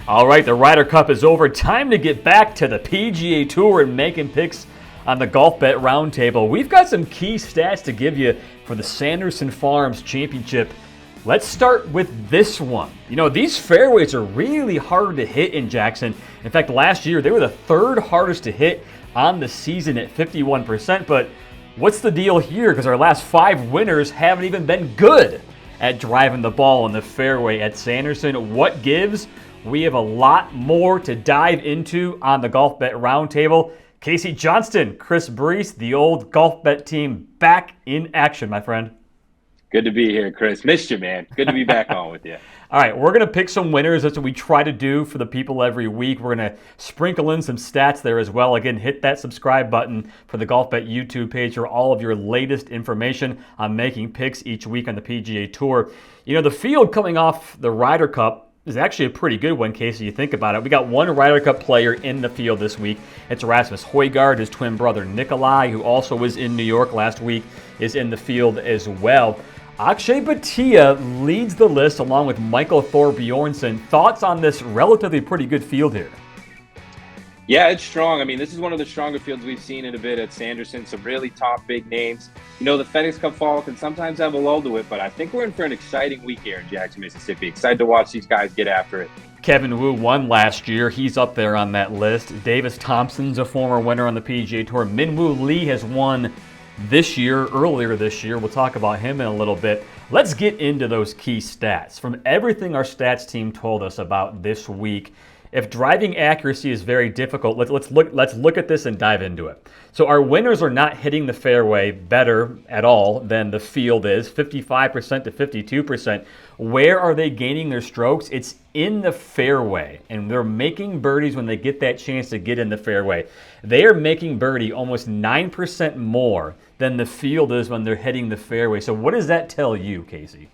All right, the Ryder Cup is over. Time to get back to the PGA Tour and making picks on the Golfbet Roundtable. We've got some key stats to give you for the Sanderson Farms Championship. Let's start with this one. You know, these fairways are really hard to hit in Jackson. In fact, last year they were the third hardest to hit on the season at 51%. But what's the deal here? Because our last 5 winners haven't even been good at driving the ball in the fairway at Sanderson. What gives? We have a lot more to dive into on the Golfbet Roundtable. Casey Johnston, Chris Brees, the old Golfbet team back in action, my friend. Good to be here, Chris. Missed you, man. Good to be back on with you. All right, we're going to pick some winners. That's what we try to do for the people every week. We're going to sprinkle in some stats there as well. Again, hit that subscribe button for the Golfbet YouTube page for all of your latest information on making picks each week on the PGA Tour. You know, the field coming off the Ryder Cup is actually a pretty good one, Casey, you think about it. We got one Ryder Cup player in the field this week. It's Rasmus Højgaard. His twin brother Nikolai, who also was in New York last week, is in the field as well. Akshay Bhatia leads the list along with Michael Thorbjornsen. Thoughts on this relatively pretty good field here? Yeah, it's strong. I mean, this is one of the stronger fields we've seen in a bit at Sanderson. Some really top big names. You know, the FedEx Cup fall can sometimes have a lull to it, but I think we're in for an exciting week here in Jackson, Mississippi. Excited to watch these guys get after it. Kevin Wu won last year. He's up there on that list. Davis Thompson's a former winner on the PGA Tour. Minwoo Lee has won earlier this year. We'll talk about him in a little bit. Let's get into those key stats. From everything our stats team told us about this week, if driving accuracy is very difficult, let's look at this and dive into it. So our winners are not hitting the fairway better at all than the field is, 55% to 52%. Where are they gaining their strokes? It's in the fairway, and they're making birdies when they get that chance to get in the fairway. They are making birdie almost 9% more than the field is when they're hitting the fairway. So what does that tell you, Casey?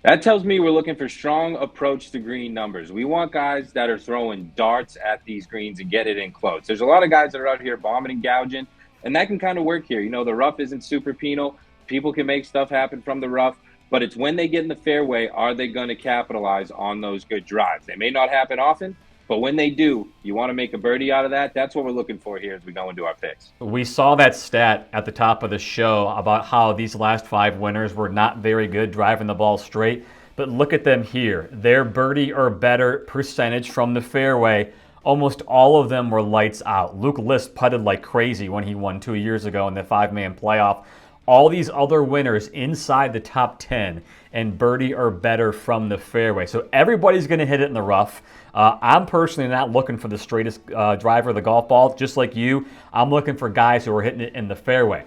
That tells me we're looking for strong approach to green numbers. We want guys that are throwing darts at these greens and get it in close. There's a lot of guys that are out here bombing and gouging, and that can kind of work here. You know, the rough isn't super penal. People can make stuff happen from the rough, but it's when they get in the fairway, are they going to capitalize on those good drives? They may not happen often, but when they do, you want to make a birdie out of that. That's what we're looking for here as we go into our picks. We saw that stat at the top of the show about how these last 5 winners were not very good driving the ball straight. But look at them here. Their birdie or better percentage from the fairway, almost all of them were lights out. Luke List putted like crazy when he won 2 years ago in the 5-man playoff. All these other winners inside the top 10 and birdie or better from the fairway. So everybody's going to hit it in the rough. I'm personally not looking for the straightest driver of the golf ball. Just like you, I'm looking for guys who are hitting it in the fairway.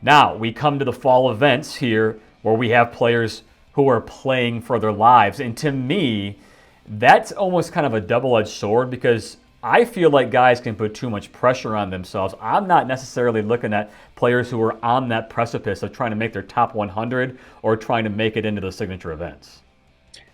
Now, we come to the fall events here where we have players who are playing for their lives. And to me, that's almost kind of a double-edged sword because I feel like guys can put too much pressure on themselves. I'm not necessarily looking at players who are on that precipice of trying to make their top 100 or trying to make it into the signature events.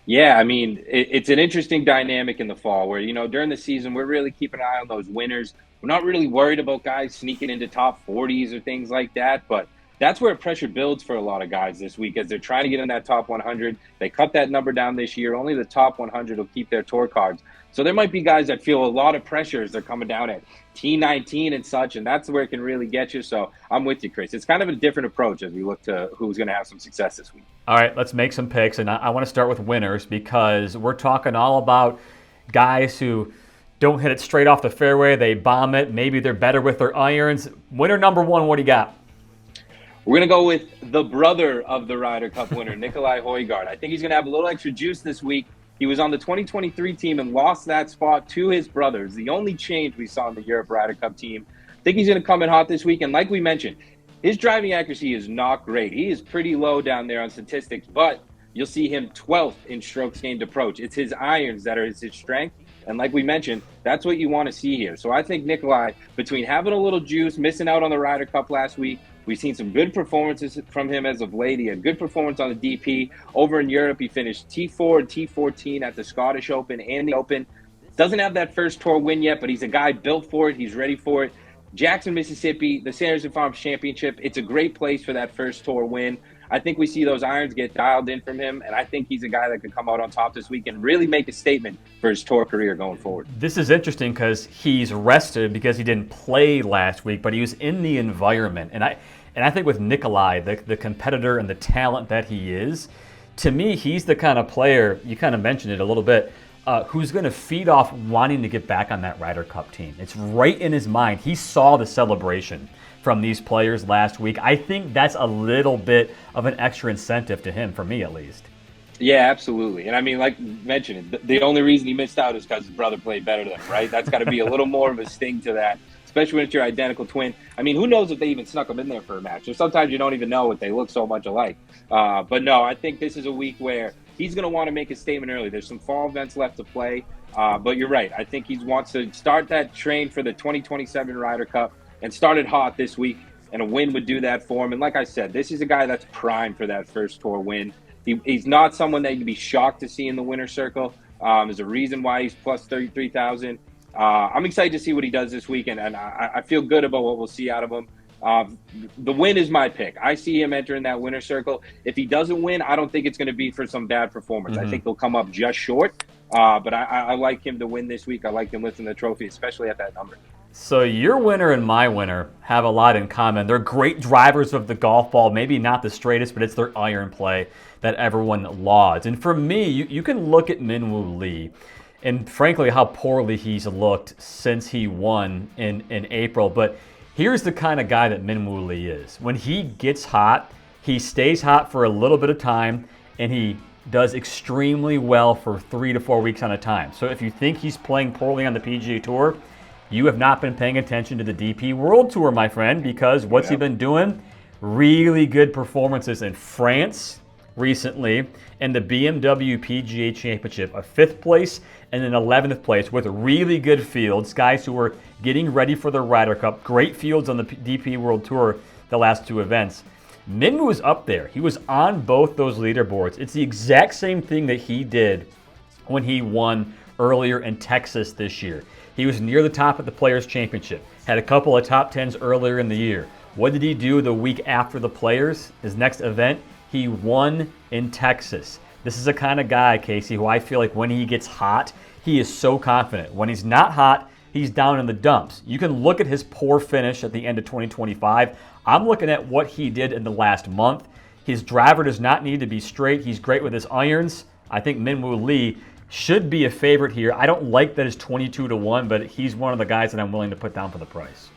Yeah, I mean, it's an interesting dynamic in the fall where, you know, during the season, we're really keeping an eye on those winners. We're not really worried about guys sneaking into top 40s or things like that, but that's where pressure builds for a lot of guys this week as they're trying to get in that top 100. They cut that number down this year. Only the top 100 will keep their tour cards. So there might be guys that feel a lot of pressure as they're coming down at T19 and such, and that's where it can really get you. So I'm with you, Chris. It's kind of a different approach as we look to who's going to have some success this week. All right, let's make some picks, and I want to start with winners because we're talking all about guys who don't hit it straight off the fairway. They bomb it. Maybe they're better with their irons. Winner number 1, what do you got? We're going to go with the brother of the Ryder Cup winner, Nikolai Højgaard. I think he's going to have a little extra juice this week. He was on the 2023 team and lost that spot to his brothers. The only change we saw in the Europe Ryder Cup team. I think he's going to come in hot this week. And like we mentioned, his driving accuracy is not great. He is pretty low down there on statistics, but you'll see him 12th in strokes gained approach. It's his irons that are his strength. And like we mentioned, that's what you want to see here. So I think Nikolai, between having a little juice, missing out on the Ryder Cup last week, we've seen some good performances from him as of late. He had a good performance on the DP. Over in Europe, he finished T4 and T14 at the Scottish Open and the Open. Doesn't have that first tour win yet, but he's a guy built for it. He's ready for it. Jackson, Mississippi, the Sanderson Farms Championship. It's a great place for that first tour win. I think we see those irons get dialed in from him, and I think he's a guy that could come out on top this week and really make a statement for his tour career going forward. This is interesting because he's rested because he didn't play last week, but he was in the environment. And I think with Nikolai, the competitor and the talent that he is, to me, he's the kind of player, you kind of mentioned it a little bit, who's going to feed off wanting to get back on that Ryder Cup team. It's right in his mind. He saw the celebration from these players last week. I think that's a little bit of an extra incentive to him, for me at least. Yeah, absolutely. And I mean, like mentioned, the only reason he missed out is because his brother played better than him, right? That's got to be a little more of a sting to that, especially when it's your identical twin. I mean, who knows if they even snuck him in there for a match? Or sometimes you don't even know if they look so much alike. But no, I think this is a week where he's going to want to make a statement early. There's some fall events left to play. But you're right. I think he wants to start that train for the 2027 Ryder Cup and start it hot this week. And a win would do that for him. And like I said, this is a guy that's primed for that first tour win. He's not someone that you'd be shocked to see in the winner's circle. There's a reason why he's plus 33,000. I'm excited to see what he does this week, and I feel good about what we'll see out of him. The win is my pick. I see him entering that winner's circle. If he doesn't win, I don't think it's going to be for some bad performance. I think he'll come up just short. But I like him to win this week. I like him lifting the trophy, especially at that number. So your winner and my winner have a lot in common. They're great drivers of the golf ball, maybe not the straightest, but it's their iron play that everyone lauds. And for me, you can look at Min-Woo Lee and frankly how poorly he's looked since he won in April. But here's the kind of guy that Min-Woo Lee is. When he gets hot, he stays hot for a little bit of time, and he does extremely well for 3 to 4 weeks on a time. So if you think he's playing poorly on the PGA Tour, you have not been paying attention to the DP World Tour, my friend, because what's he been doing? Really good performances in France recently, and the BMW PGA Championship, a 5th place and an 11th place with really good fields, guys who were getting ready for the Ryder Cup, great fields on the DP World Tour the last 2 events. Min was up there. He was on both those leaderboards. It's the exact same thing that he did when he won earlier in Texas this year. He was near the top of the Players' Championship, had a couple of top 10s earlier in the year. What did he do the week after the Players? His next event, he won in Texas. This is the kind of guy, Casey, who I feel like when he gets hot, he is so confident. When he's not hot, he's down in the dumps. You can look at his poor finish at the end of 2025. I'm looking at what he did in the last month. His driver does not need to be straight. He's great with his irons. I think Min-Woo Lee should be a favorite here. I don't like that it's 22-1, but he's one of the guys that I'm willing to put down for the price.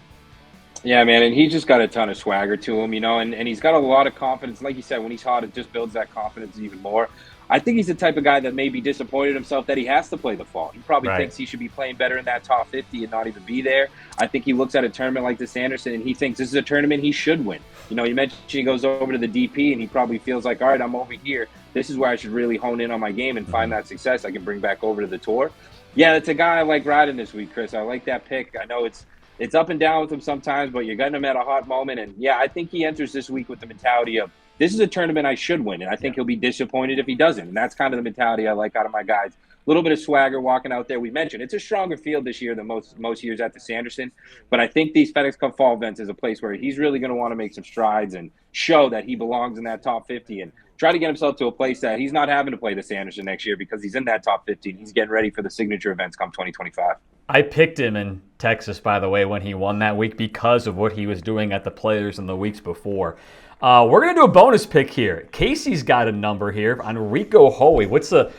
Yeah, man, and he's just got a ton of swagger to him, and he's got a lot of confidence. Like you said, when he's hot, it just builds that confidence even more. I think he's the type of guy that may be disappointed himself that he has to play the fall. He probably thinks he should be playing better in that top 50 and not even be there. I think he looks at a tournament like the Sanderson and he thinks this is a tournament he should win. You mentioned he goes over to the DP and he probably feels like, all right, I'm over here. This is where I should really hone in on my game and find that success I can bring back over to the tour. Yeah, that's a guy I like riding this week, Chris. I like that pick. I know it's up and down with him sometimes, but you're getting him at a hot moment. And yeah, I think he enters this week with the mentality of, this is a tournament I should win, and I think he'll be disappointed if he doesn't. And that's kind of the mentality I like out of my guys. A little bit of swagger walking out there. We mentioned it's a stronger field this year than most years at the Sanderson, but I think these FedEx Cup Fall events is a place where he's really going to want to make some strides and show that he belongs in that top 50 and try to get himself to a place that he's not having to play the Sanderson next year because he's in that top 50 and he's getting ready for the signature events come 2025. I picked him in Texas, by the way, when he won that week because of what he was doing at the Players in the weeks before. We're going to do a bonus pick here. Casey's got a number here on Rico Hoey. What's the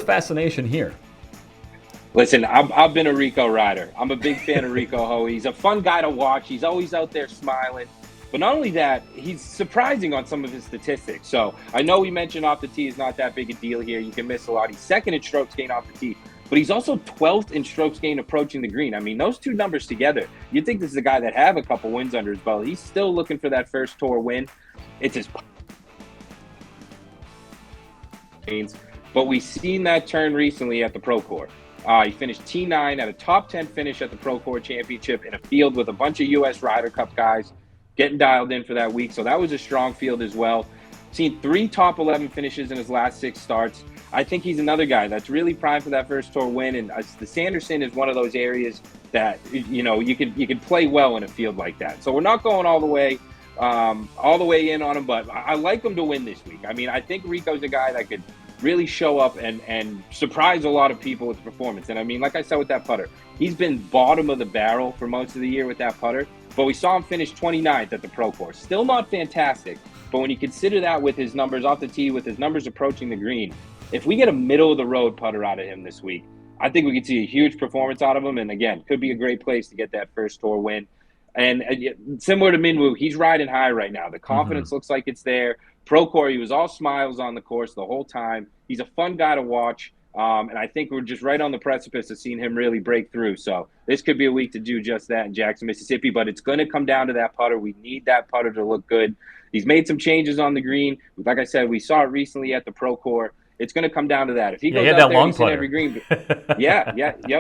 fascination here? Listen, I've been a Rico rider. I'm a big fan of Rico Hoey. He's a fun guy to watch. He's always out there smiling. But not only that, he's surprising on some of his statistics. So I know we mentioned off the tee is not that big a deal here. You can miss a lot. He's second in strokes gained off the tee. But he's also 12th in strokes gained approaching the green. I mean, those two numbers together, you'd think this is a guy that have a couple wins under his belt. He's still looking for that first tour win. It's his... But we've seen that turn recently at the Pro Tour. He finished T9 at a top 10 finish at the Pro Tour Championship in a field with a bunch of U.S. Ryder Cup guys getting dialed in for that week. So that was a strong field as well. Seen 3 top 11 finishes in his last 6 starts. I think he's another guy that's really primed for that first tour win. And the Sanderson is one of those areas that, you could play well in a field like that. So we're not going all the way. all the way in on him, but I like him to win this week. I mean, I think Rico's a guy that could really show up and surprise a lot of people with performance. And I mean, like I said with that putter, he's been bottom of the barrel for most of the year with that putter, but we saw him finish 29th at the Pro Course. Still not fantastic, but when you consider that with his numbers off the tee, with his numbers approaching the green, if we get a middle-of-the-road putter out of him this week, I think we could see a huge performance out of him. And again, could be a great place to get that first tour win. And similar to Minwoo, he's riding high right now. The confidence looks like it's there. Procore, he was all smiles on the course the whole time. He's a fun guy to watch. And I think we're just right on the precipice of seeing him really break through. So this could be a week to do just that in Jackson, Mississippi. But it's going to come down to that putter. We need that putter to look good. He's made some changes on the green. Like I said, we saw it recently at the Procore. It's going to come down to that. If he goes out there and he's in every green,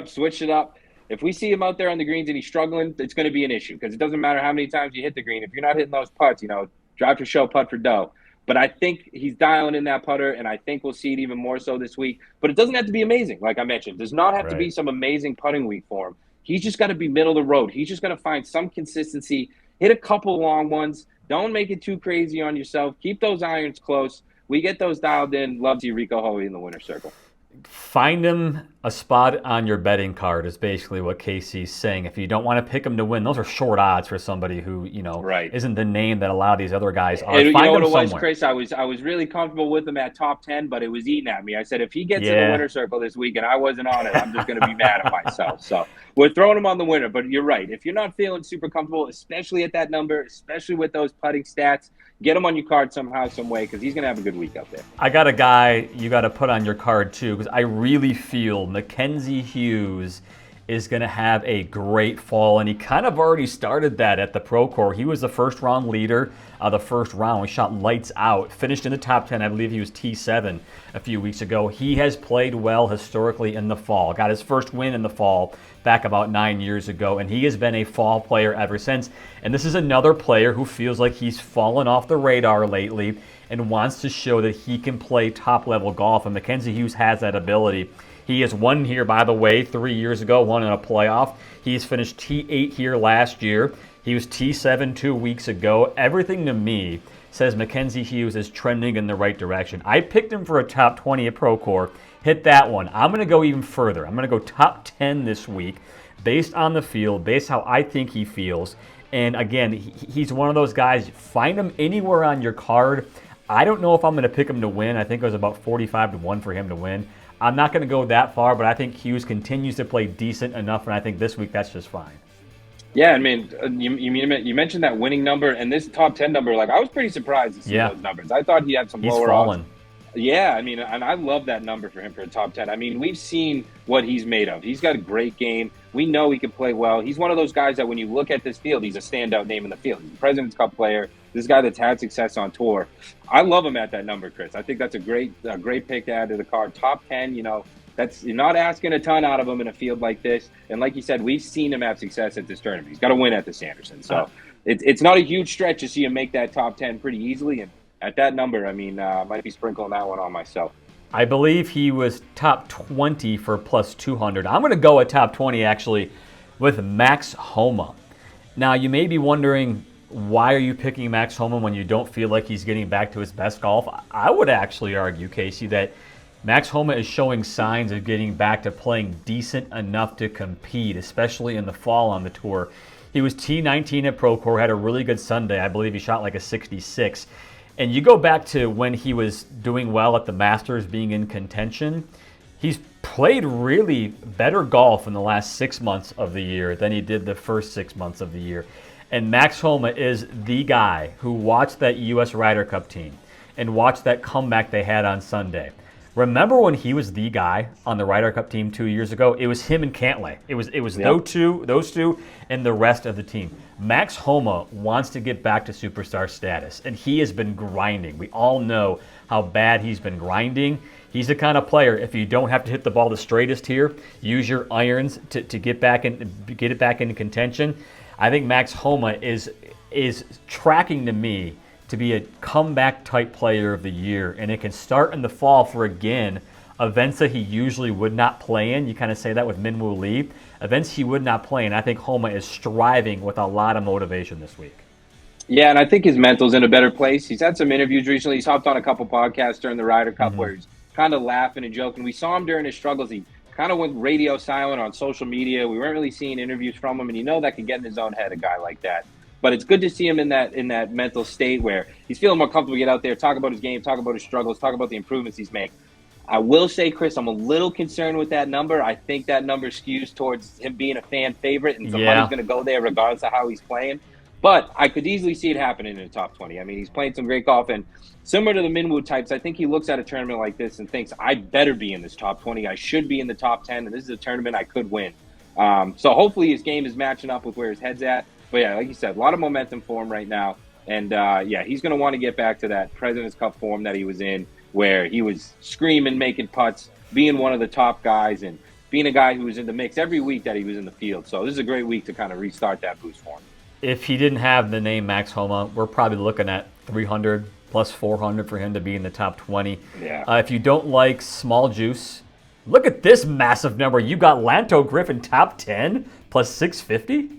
switch it up. If we see him out there on the greens and he's struggling, it's going to be an issue because it doesn't matter how many times you hit the green. If you're not hitting those putts, drive for show, putt for dough. But I think he's dialing in that putter, and I think we'll see it even more so this week. But it doesn't have to be amazing, like I mentioned. It does not have to be some amazing putting week for him. He's just got to be middle of the road. He's just got to find some consistency, hit a couple long ones. Don't make it too crazy on yourself. Keep those irons close. We get those dialed in. Love to see Rico Hoey in the winner's circle. Find him a spot on your betting card is basically what Casey's saying. If you don't want to pick him to win, those are short odds for somebody who, isn't the name that a lot of these other guys are. And Find what him it was, somewhere. Chris? I was really comfortable with him at top 10, but it was eating at me. I said, if he gets in the winner's circle this week and I wasn't on it, I'm just going to be mad at myself. So we're throwing him on the winner. But you're right. If you're not feeling super comfortable, especially at that number, especially with those putting stats, get him on your card somehow, some way, because he's going to have a good week out there. I got a guy you got to put on your card too, because I really feel Mackenzie Hughes is going to have a great fall, and he kind of already started that at the Procore. He was the first round leader of the first round. He shot lights out, finished in the top 10. I believe he was T7 a few weeks ago. He has played well historically in the fall. Got his first win in the fall back about 9 years ago, and he has been a fall player ever since. And this is another player who feels like he's fallen off the radar lately and wants to show that he can play top-level golf, and Mackenzie Hughes has that ability. He has won here, by the way, 3 years ago, won in a playoff. He's finished T8 here last year. He was T7 2 weeks ago. Everything to me says Mackenzie Hughes is trending in the right direction. I picked him for a top 20 at Procore. Hit that one. I'm going to go even further. I'm going to go top 10 this week based on the field, based how I think he feels. And again, he's one of those guys, find him anywhere on your card. I don't know if I'm going to pick him to win. I think it was about 45-1 for him to win. I'm not going to go that far, but I think Hughes continues to play decent enough, and I think this week that's just fine. Yeah, I mean, you mentioned that winning number and this top 10 number. Like, I was pretty surprised to see those numbers. I thought he had some lower odds. Yeah, I mean, and I love that number for him for a top 10. I mean, we've seen what he's made of. He's got a great game. We know he can play well. He's one of those guys that when you look at this field, he's a standout name in the field. He's a President's Cup player. This guy that's had success on tour. I love him at that number, Chris. I think that's a great pick to add to the card. Top 10, you're not asking a ton out of him in a field like this. And like you said, we've seen him have success at this tournament. He's got to win at the Sanderson. So it's not a huge stretch to see him make that top 10 pretty easily. And at that number, I mean, might be sprinkling that one on myself. I believe he was top 20 for plus 200. I'm going to go at top 20, actually, with Max Homa. Now, you may be wondering, why are you picking Max Homa when you don't feel like he's getting back to his best golf? I would actually argue, Casey, that Max Homa is showing signs of getting back to playing decent enough to compete, especially in the fall on the tour. He was T19 at Procore, had a really good Sunday. I believe he shot like a 66. And you go back to when he was doing well at the Masters, being in contention, he's played really better golf in the last 6 months of the year than he did the first 6 months of the year. And Max Homa is the guy who watched that U.S. Ryder Cup team and watched that comeback they had on Sunday. Remember when he was the guy on the Ryder Cup team 2 years ago? It was him and Cantlay. It was those two, and the rest of the team. Max Homa wants to get back to superstar status, and he has been grinding. We all know how bad he's been grinding. He's the kind of player, if you don't have to hit the ball the straightest here, use your irons to get it back into contention. I think Max Homa is tracking to me to be a comeback type player of the year, and it can start in the fall for, again, events that he usually would not play in. You kind of say that with Minwoo Lee. Events he would not play in. I think Homa is striving with a lot of motivation this week. Yeah, and I think his mental's in a better place. He's had some interviews recently. He's hopped on a couple podcasts during the Ryder Cup where he's kind of laughing and joking. We saw him during his struggles. He kind of went radio silent on social media. We weren't really seeing interviews from him, and that can get in his own head, a guy like that. But it's good to see him in that mental state where he's feeling more comfortable to get out there, talk about his game, talk about his struggles, talk about the improvements he's made. I will say, Chris, I'm a little concerned with that number. I think that number skews towards him being a fan favorite, and somebody's going to go there regardless of how he's playing. But I could easily see it happening in the top 20. I mean, he's playing some great golf, and similar to the Minwoo types, I think he looks at a tournament like this and thinks, I better be in this top 20. I should be in the top 10, and this is a tournament I could win. So hopefully his game is matching up with where his head's at. But yeah, like you said, a lot of momentum for him right now. And he's going to want to get back to that President's Cup form that he was in, where he was screaming, making putts, being one of the top guys, and being a guy who was in the mix every week that he was in the field. So this is a great week to kind of restart that boost for him. If he didn't have the name Max Homa, we're probably looking at 300 plus 400 for him to be in the top 20. Yeah. If you don't like small juice, look at this massive number. You got Lanto Griffin top 10 plus 650?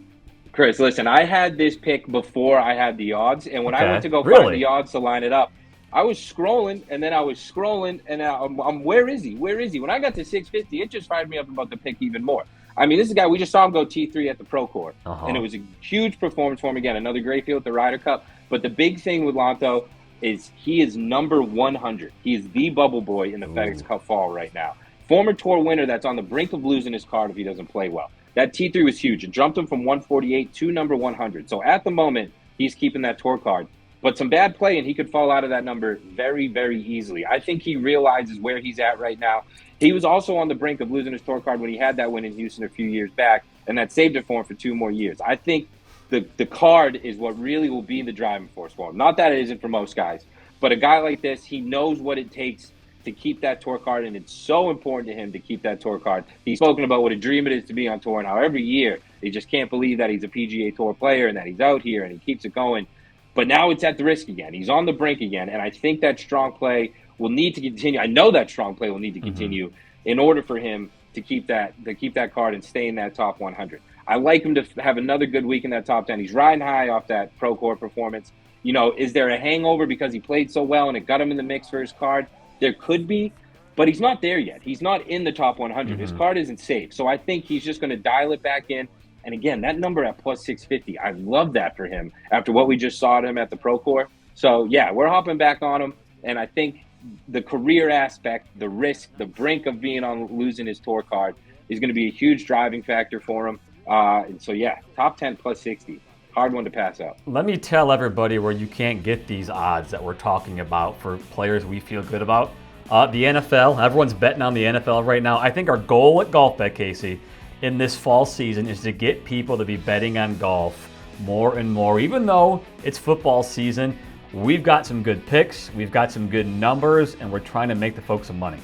Chris, listen, I had this pick before I had the odds, and when I went to go find the odds to line it up, I was scrolling, and then I was scrolling, and I'm where is he? Where is he? When I got to 650, it just fired me up about the pick even more. I mean, this is a guy, we just saw him go T3 at the Pro Tour, and it was a huge performance for him. Again, another great field at the Ryder Cup. But the big thing with Lanto is he is number 100. He is the bubble boy in the FedEx Cup fall right now. Former tour winner that's on the brink of losing his card if he doesn't play well. That T3 was huge. It jumped him from 148 to number 100. So at the moment, he's keeping that tour card. But some bad play, and he could fall out of that number very, very easily. I think he realizes where he's at right now. He was also on the brink of losing his tour card when he had that win in Houston a few years back, and that saved it for him for 2 more years. I think the card is what really will be the driving force for him. Not that it isn't for most guys, but a guy like this, he knows what it takes to keep that tour card, and it's so important to him to keep that tour card. He's spoken about what a dream it is to be on tour, and how every year he just can't believe that he's a PGA Tour player and that he's out here and he keeps it going. But now it's at the risk again. He's on the brink again, and I think that strong play will need to continue. I know that strong play will need to continue in order for him to keep that card and stay in that top 100. I like him to have another good week in that top 10. He's riding high off that Pro Tour performance. Is there a hangover because he played so well and it got him in the mix for his card? There could be, but he's not there yet. He's not in the top 100. His card isn't safe. So I think he's just going to dial it back in. And again, that number at plus 650, I love that for him after what we just saw him at the Pro Tour. So, yeah, we're hopping back on him. And I think the career aspect, the risk, the brink of being on losing his tour card is going to be a huge driving factor for him. And so, yeah, top 10 plus 60. Hard one to pass up. Let me tell everybody where you can't get these odds that we're talking about for players we feel good about. The NFL, everyone's betting on the NFL right now. I think our goal at Golfbet, Casey, in this fall season is to get people to be betting on golf more and more. Even though it's football season, we've got some good picks, we've got some good numbers, and we're trying to make the folks some money.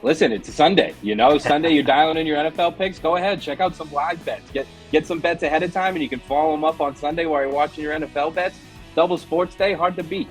Listen, it's a Sunday. Sunday you're dialing in your NFL picks. Go ahead, check out some live bets. Get some bets ahead of time, and you can follow them up on Sunday while you're watching your NFL bets. Double sports day, hard to beat.